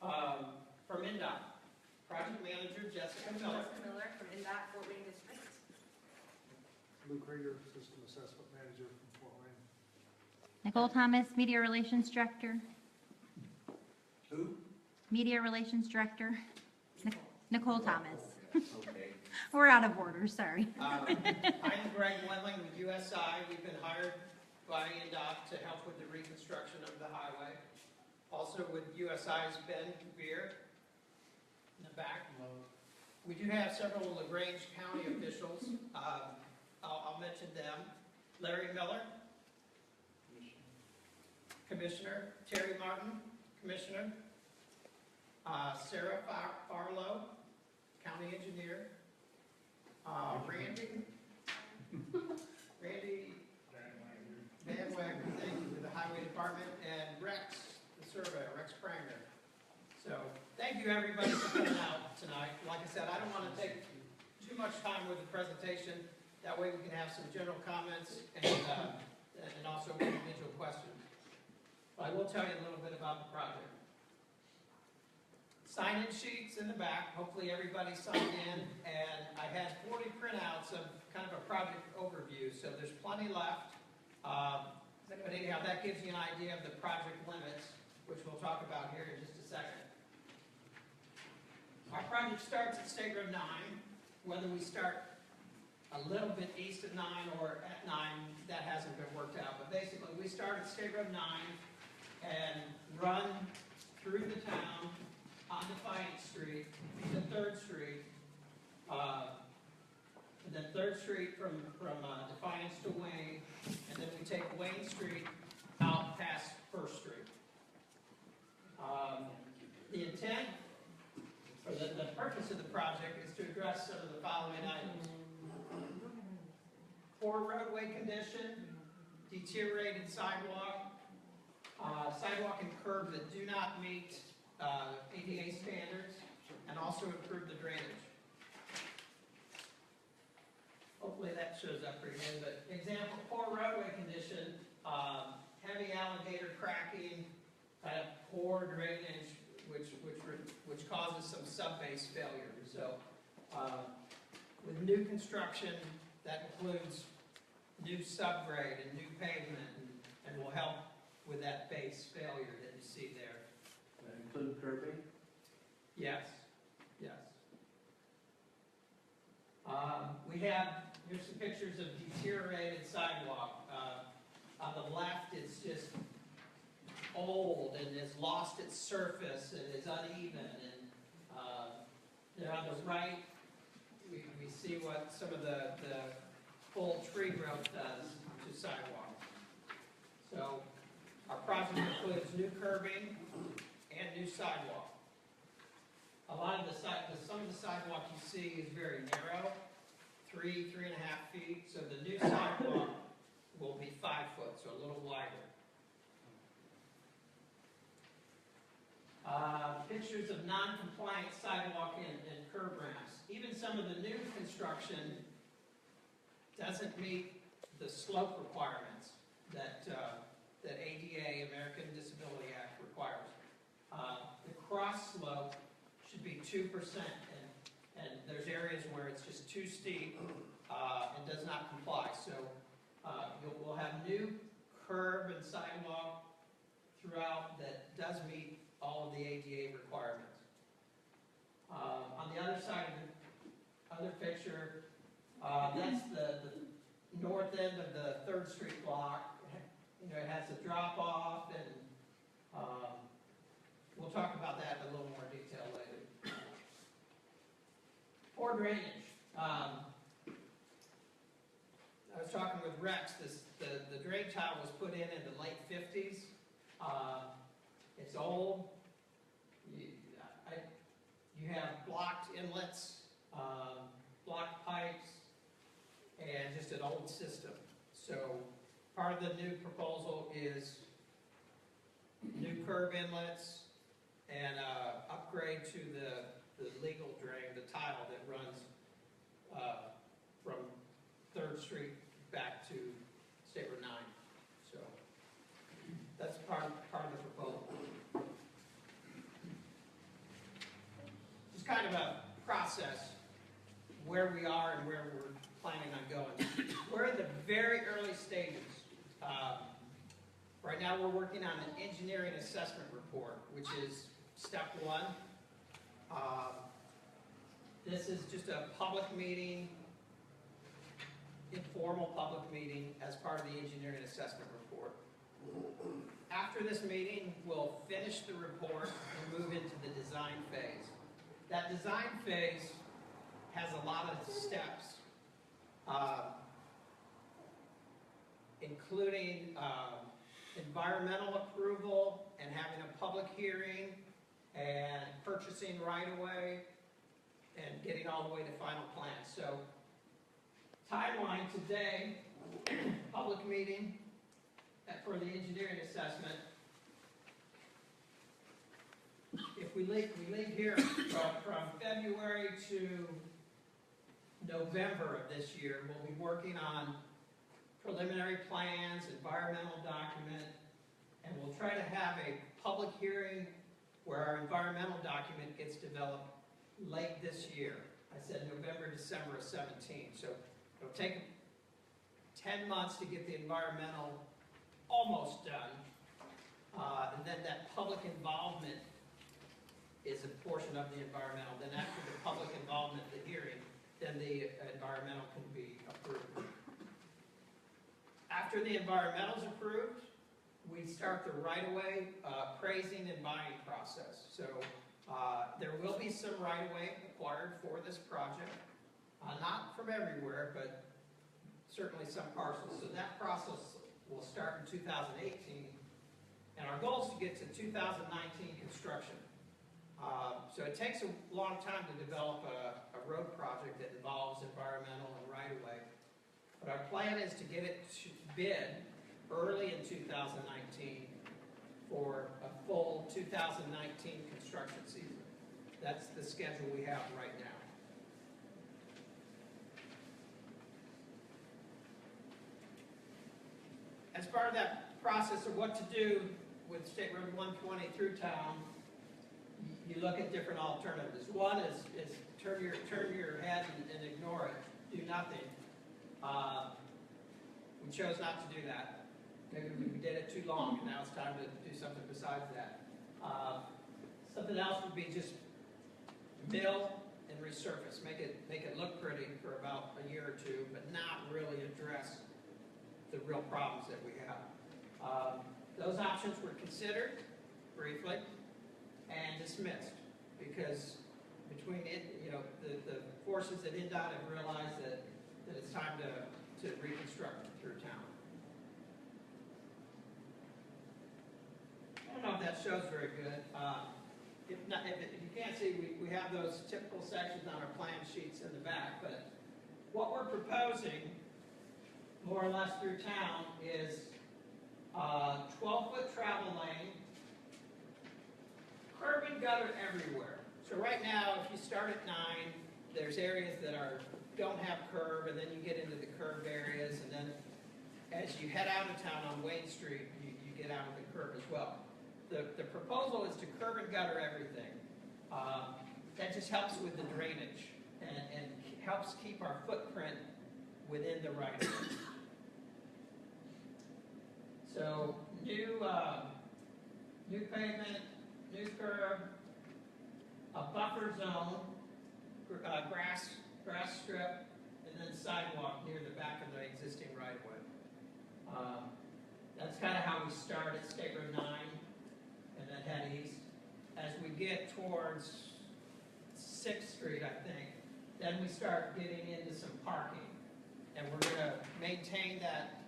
From NDOT, Project Manager Jessica Miller. Jessica Miller from NDOT Fort Wayne District. Luke Krieger, System Assessment Manager from Fort Wayne. Nicole Thomas, Media Relations Director. Who? Media Relations Director. Nicole Thomas. Okay. We're out of order, sorry. I'm Greg Wendling with USI. We've been hired by NDOT to help with the reconstruction of the highway. Also with USI's Ben Beer in the back. We do have several LaGrange County officials. I'll mention them. Larry Miller, Commissioner. Terry Martin, Commissioner. Sarah Farlow, County Engineer. Randy Van Wagner, thank you, with the Highway Department, and Rex, the surveyor, Rex Pranger. So, thank you everybody for coming out tonight. Like I said, I don't want to take too much time with the presentation. That way we can have some general comments and also individual questions. But I will tell you a little bit about the project. Sign-in sheets in the back. Hopefully everybody signed in, and I had 40 printouts of kind of a project overview, so there's plenty left. But anyhow, that gives you an idea of the project limits, which we'll talk about here in just a second. Our project starts at State Road 9. Whether we start a little bit east of 9 or at 9, that hasn't been worked out. But basically, we start at State Road 9 and run through the town on Defiance Street to 3rd Street. And then 3rd Street from Defiance to Wayne, and then we take Wayne Street out past 1st Street. The intent, or the purpose of the project is to address some of the following items. Poor roadway condition, deteriorated sidewalk, sidewalk and curb that do not meet ADA standards, and also improve the drainage. Hopefully that shows up pretty good, but example, poor roadway condition, heavy alligator cracking, poor drainage, which causes some sub-base failure. So with new construction, that includes new subgrade and new pavement, and will help with that base failure that you see there. That include curbing? Yes, yes. Here's some pictures of deteriorated sidewalk. On the left, it's just old and has lost its surface and is uneven. And on the right, we see what some of the full tree growth does to sidewalk. So our project includes new curbing and new sidewalk. A lot of some of the sidewalk you see is very narrow, 3.5 feet. So the new sidewalk will be 5 foot, so a little wider. Pictures of non-compliant sidewalk and curb ramps. Even some of the new construction doesn't meet the slope requirements that ADA, American Disability Act, requires. The cross slope should be 2%, and there's areas where it's just too steep and does not comply. So we'll have new curb and sidewalk throughout that does meet all of the ADA requirements. On the other side of the other picture, that's the north end of the 3rd Street block. You know, it has a drop off, and we'll talk about that in a little more detail later. Poor drainage. I was talking with Rex. The drain tile was put in the late 50s. It's old. You have blocked inlets, blocked pipes, and just an old system. So part of the new proposal is new curb inlets and upgrade to the legal drain, the tile that runs from 3rd Street back to State Road 9. So that's part of the proposal. kind of a process where we are and where we're planning on going. We're in the very early stages. Right now we're working on an engineering assessment report, which is step one. This is just a public meeting, informal public meeting as part of the engineering assessment report. After this meeting, we'll finish the report and move into the design phase. That design phase has a lot of steps, including environmental approval and having a public hearing and purchasing right-of-way and getting all the way to final plan. So, timeline today, public meeting for the engineering assessment. If we leave here from February to November of this year, we'll be working on preliminary plans, environmental document, and we'll try to have a public hearing where our environmental document gets developed late this year. I said November, December of 17. So it'll take 10 months to get the environmental almost done. And then that public involvement is a portion of the environmental. Then after the public involvement, the hearing, then the environmental can be approved. After the environmental is approved, we start the right-of-way appraising and buying process. So there will be some right-of-way acquired for this project. Not from everywhere, but certainly some parcels. So that process will start in 2018. And our goal is to get to 2019 construction. So it takes a long time to develop a road project that involves environmental and right-of-way. But our plan is to get it to bid early in 2019 for a full 2019 construction season. That's the schedule we have right now. As part of that process of what to do with State Road 120 through town, you look at different alternatives. One is turn your head and ignore it, do nothing. We chose not to do that. Maybe we did it too long, and now it's time to do something besides that. Something else would be just mill and resurface, make it look pretty for about a year or two, but not really address the real problems that we have. Those options were considered briefly and dismissed because between the forces at INDOT have realized that it's time to reconstruct through town. I don't know if that shows very good. If you can't see, we have those typical sections on our plan sheets in the back, but what we're proposing, more or less through town, is 12-foot travel lane, curb and gutter everywhere. So right now, if you start at 9, there's areas that don't have curb, and then you get into the curb areas, and then as you head out of town on Wayne Street, you get out of the curb as well. The proposal is to curb and gutter everything. That just helps with the drainage and helps keep our footprint within the right of way. So new pavement, new curb, a buffer zone, grass strip, and then sidewalk near the back of the existing right-of-way. That's kind of how we start at State Road 9 and then head east. As we get towards 6th Street, I think, then we start getting into some parking. And we're going to maintain that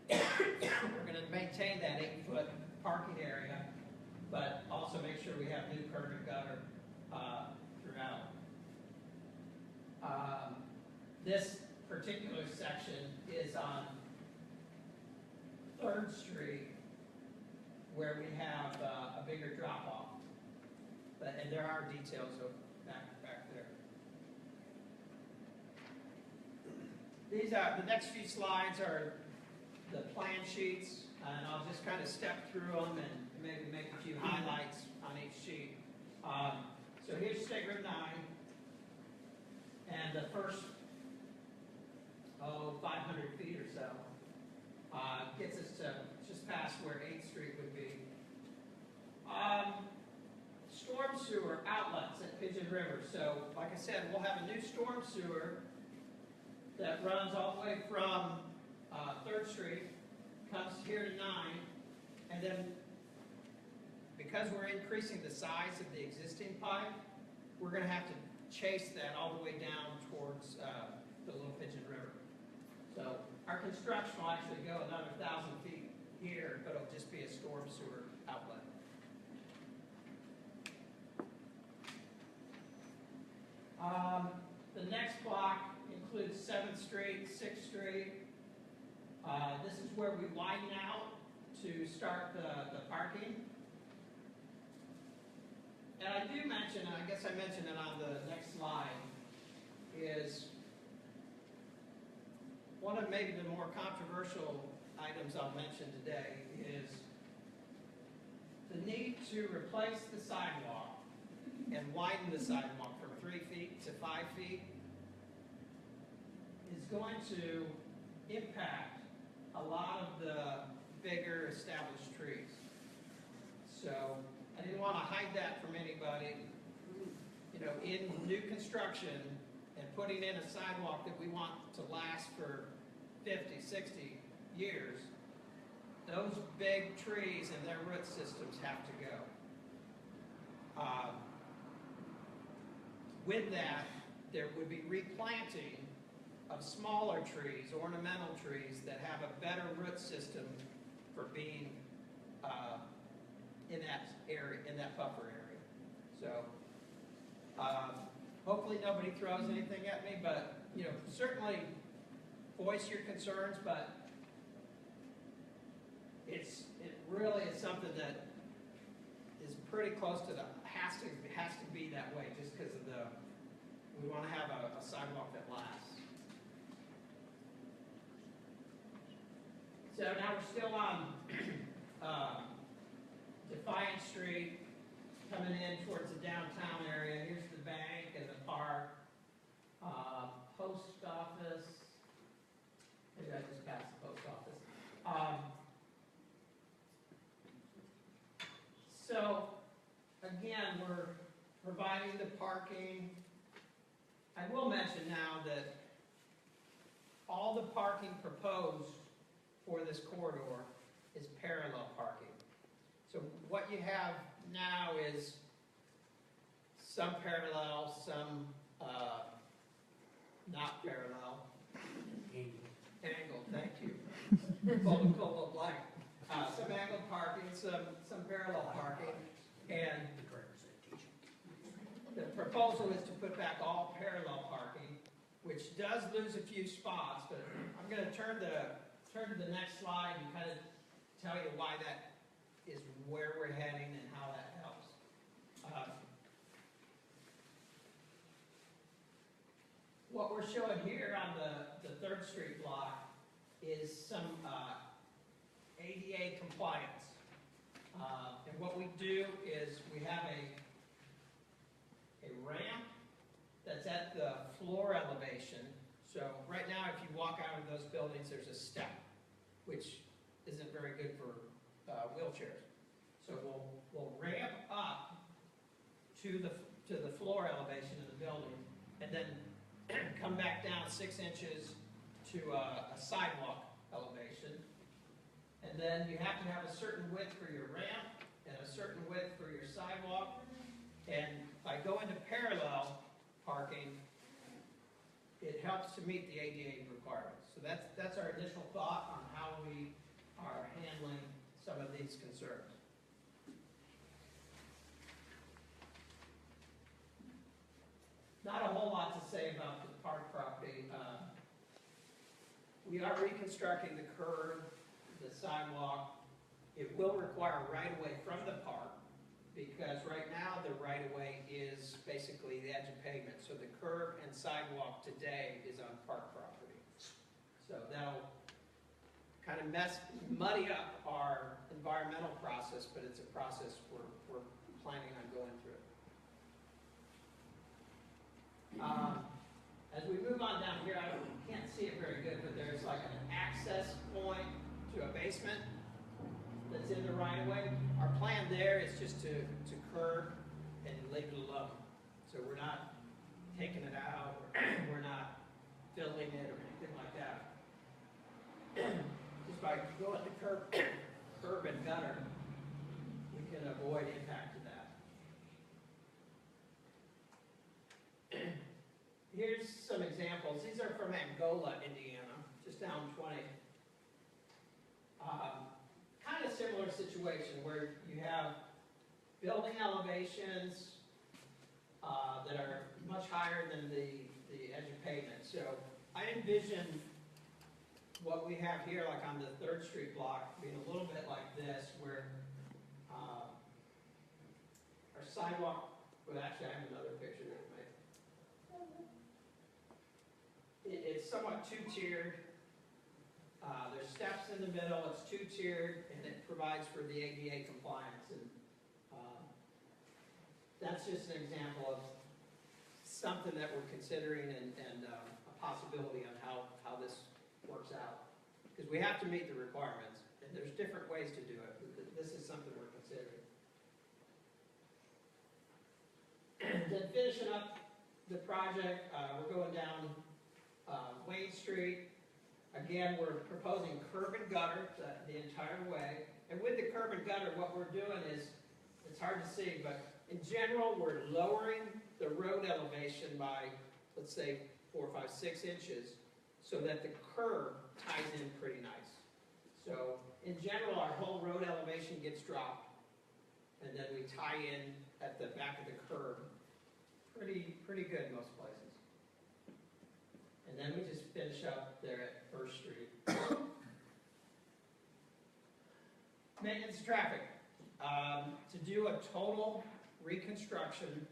8-foot parking area, but also make sure we have new curb and gutter throughout. This particular section is on 3rd Street, where we have a bigger drop-off. And there are details of back there. These are, the next few slides are the plan sheets, and I'll just kind of step through them and maybe make a few highlights on each sheet. So here's State Route 9, and the first, 500 feet or so, gets us to just past where 8th Street would be. Storm sewer outlets at Pigeon River. So, like I said, we'll have a new storm sewer that runs all the way from 3rd Street, comes here to 9, and then because we're increasing the size of the existing pipe, we're going to have to chase that all the way down towards the Little Pigeon River. So our construction will actually go another 1,000 feet here, but it'll just be a storm sewer outlet. The next block includes 7th Street, 6th Street. This is where we widen out to start the parking. And I do mention, and I guess I mentioned it on the next slide, is one of maybe the more controversial items I'll mention today is the need to replace the sidewalk and widen the sidewalk from 3 feet to 5 feet is going to impact a lot of the bigger established trees. So I didn't want to hide that from anybody. You know, in new construction and putting in a sidewalk that we want to last for 50, 60 years, those big trees and their root systems have to go. With that, there would be replanting of smaller trees, ornamental trees that have a better root system for being in that area, in that buffer area. So hopefully nobody throws anything at me, but you know, certainly voice your concerns, but it really is something that is pretty close to has to be that way, just because of we want to have a sidewalk that lasts. So now we're still on Defiance Street, coming in towards the downtown area. Here's the bank and the park, post office. Maybe I just passed the post office. So again, we're providing the parking. I will mention now that all the parking proposed for this corridor is parallel parking. So what you have now is some parallel, some not parallel. Angled, thank you. Cold blank. Some angled parking, some parallel parking, and the proposal is to put back all parallel parking, which does lose a few spots, but I'm going to turn to the next slide and kind of tell you why that is where we're heading and how that helps. What we're showing here on the 3rd Street block is some ADA compliance. And what we do is we have a ramp that's at the floor elevation. So right now, if you walk out of those buildings, there's a step, which isn't very good for wheelchairs. So we'll ramp up to the floor elevation of the building, and then come back down 6 inches to a sidewalk elevation. And then you have to have a certain width for your ramp and a certain width for your sidewalk. And by going to parallel parking, it helps to meet the ADA requirements. So that's our initial thought on how we are handling some of these concerns. Not a whole lot to say about the park property. We are reconstructing the curb, the sidewalk. It will require right-of-way from the park, because right now the right-of-way is basically the edge of pavement. So the curb and sidewalk today is on park property. So that'll kind of muddy up our environmental process, but it's a process we're planning on going through. As we move on down here, I can't see it very good, but there's like an access point to a basement that's in the right of way. Our plan there is just to curb and leave it alone. So we're not taking it out, we're not filling it or anything like that. Just by going to curb and gutter, we can avoid impact to that. Here's some examples. These are from Angola, Indiana, just down 20. Kind of similar situation where you have building elevations that are much higher than the edge of pavement. So I envision what we have here, like on the 3rd Street block, being a little bit like this, where our sidewalk, well, actually, I have another picture that it's somewhat two-tiered. There's steps in the middle, it's two-tiered, and it provides for the ADA compliance. And that's just an example of something that we're considering and a possibility on how this works out. Because we have to meet the requirements, and there's different ways to do it, but this is something we're considering. And then finishing up the project, we're going down Wayne Street. Again, we're proposing curb and gutter the entire way. And with the curb and gutter, what we're doing is, it's hard to see, but in general, we're lowering the road elevation by, let's say, 4, 5, 6 inches, so that the curb ties in pretty nice. So, in general, our whole road elevation gets dropped, and then we tie in at the back of the curb. Pretty good most places. And then we just finish up there at 1st Street. Maintenance of traffic. To do a total reconstruction,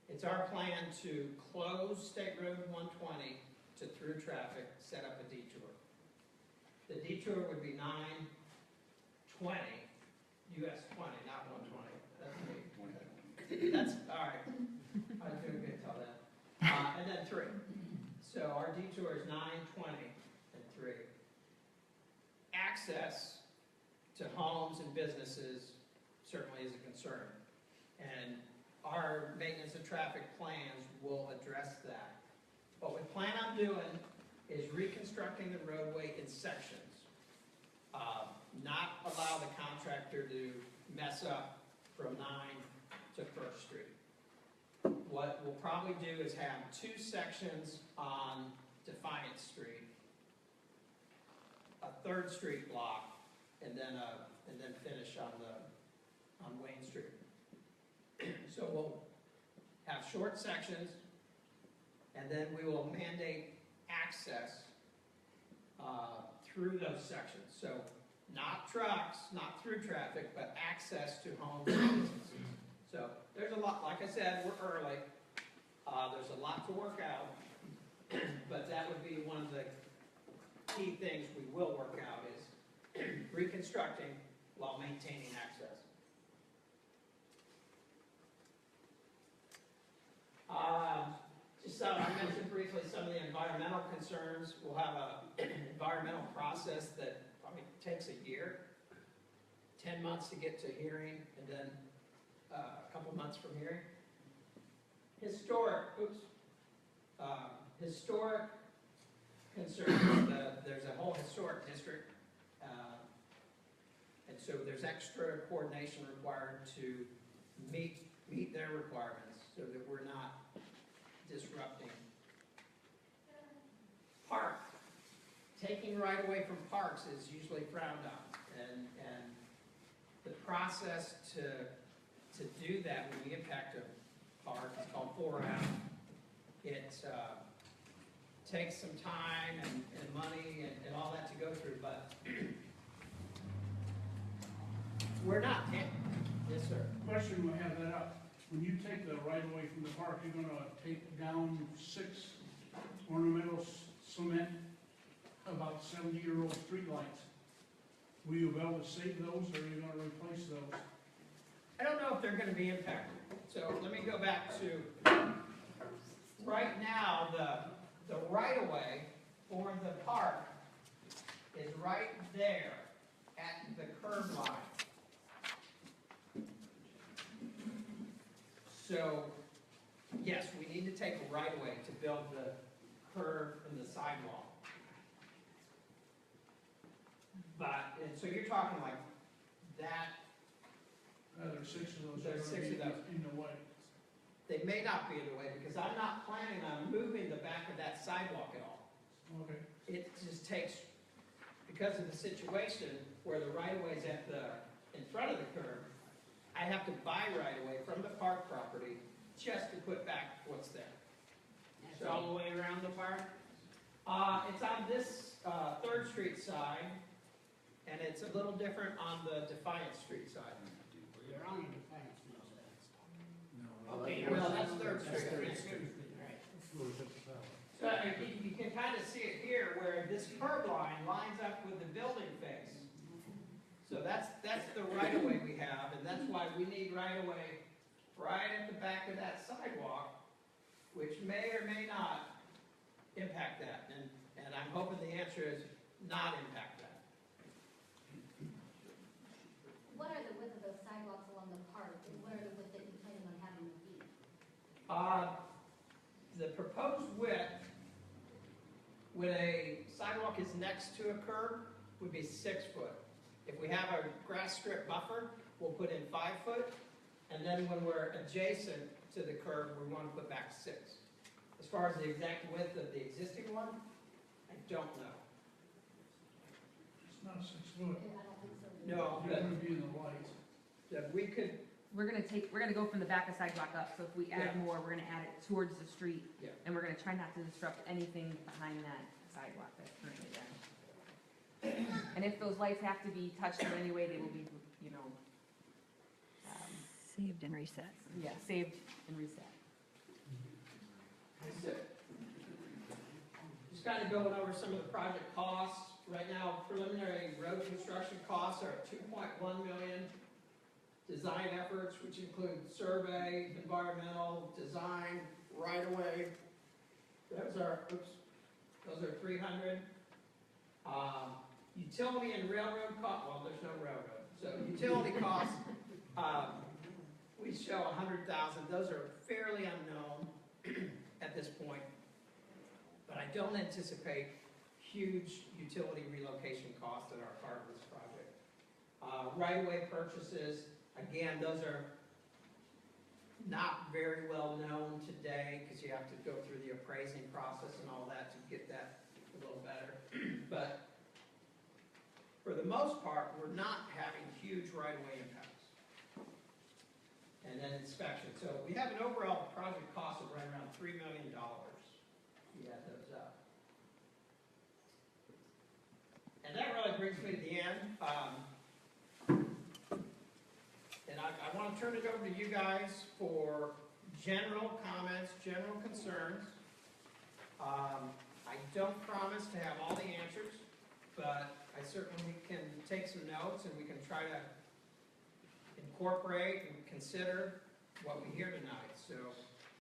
it's our plan to close State Road 120 to through traffic, set up a detour. The detour would be 920, US 20, not 120. That's me. That's, all right. I was doing good till then. And then 3. So our detour is 920 and 3. Access to homes and businesses certainly is a concern. And our maintenance of traffic plans will address that. What we plan on doing is reconstructing the roadway in sections. Not allow the contractor to mess up from 9 to 1st Street. What we'll probably do is have 2 sections on Defiance Street, a 3rd Street block, and then finish on Wayne Street. So we'll have short sections, and then we will mandate access through those sections. So not trucks, not through traffic, but access to homes and businesses. So there's a lot, like I said, we're early. There's a lot to work out, but that would be one of the key things we will work out is reconstructing while maintaining access. I mentioned briefly some of the environmental concerns. We'll have an environmental process that probably takes a year, 10 months to get to hearing, and then a couple months from hearing. Historic concerns. There's a whole historic district, and so there's extra coordination required to meet their requirements so that we're not disrupting. Park. Taking right away from parks is usually frowned on, and the process to do that when we impact a park is called 4M. It takes some time and money and all that to go through, but we're not. Yes, sir. Question, we have that up. When you take the right away from the park, you're gonna take down 6 ornamental cement, about 70-year-old streetlights. Will you be able to save those, or are you gonna replace those? I don't know if they're going to be impacted. So let me go back to right now, the right-of-way for the park is right there at the curb line. So, yes, we need to take a right-of-way to build the curb and the sidewalk. But, and so you're talking like that, There's 6 of those. There's that are 6 of gonna those. be In the way. they may not be in the way, because I'm not planning on moving the back of that sidewalk at all. Okay. It just takes, because of the situation where the right-of-way is in front of the curb, I have to buy right-of-way from the park property just to put back what's there. That's all the way around the park? It's on this, 3rd Street side, and it's a little different on the Defiance Street side. You're on the defense, no, No, Okay, Well, that's 3rd That's Street. Third Street, right. So you can kind of see it here where this curb line lines up with the building face. So that's the right-of-way we have, and that's why we need right-of-way right at the back of that sidewalk, which may or may not impact that. And I'm hoping the answer is not impact that. What are the width of those sidewalks along the park, and what are the width that you're planning on having them be? The proposed width, when a sidewalk is next to a curb, would be 6 foot. If we have a grass strip buffer, we'll put in 5 foot, and then when we're adjacent to the curb, we want to put back 6. As far as the exact width of the existing one, I don't know. It's not 6 foot. I don't think so. No, You're gonna be in the light. that we could, We're gonna go from the back of sidewalk up, so if we add Yeah. more, we're gonna add it towards the street. Yeah. And we're gonna try not to disrupt anything behind that sidewalk that's currently there. And if those lights have to be touched in any way, they will be, you know, Saved and reset. yeah, saved and reset. just kind of going over some of the project costs. Right now, preliminary road construction costs are at $2.1 million. Design efforts, which include survey, environmental, design, right-of-way. Those are 300. Utility and railroad cost, well, there's no railroad. So utility costs, we show 100,000. Those are fairly unknown at this point. But I don't anticipate huge utility relocation costs that are part of this project. Right-of-way purchases, again, those are not very well known today because you have to go through the appraising process and all that to get that a little better. But for the most part, we're not having huge right-of-way impacts. And then inspection. So we have an overall project cost of right around $3 million. You add those up. And that really brings me to the end. And I want to turn it over to you guys for general comments, general concerns. I don't promise to have all the answers, but I certainly can take some notes and we can try to incorporate and consider what we hear tonight. So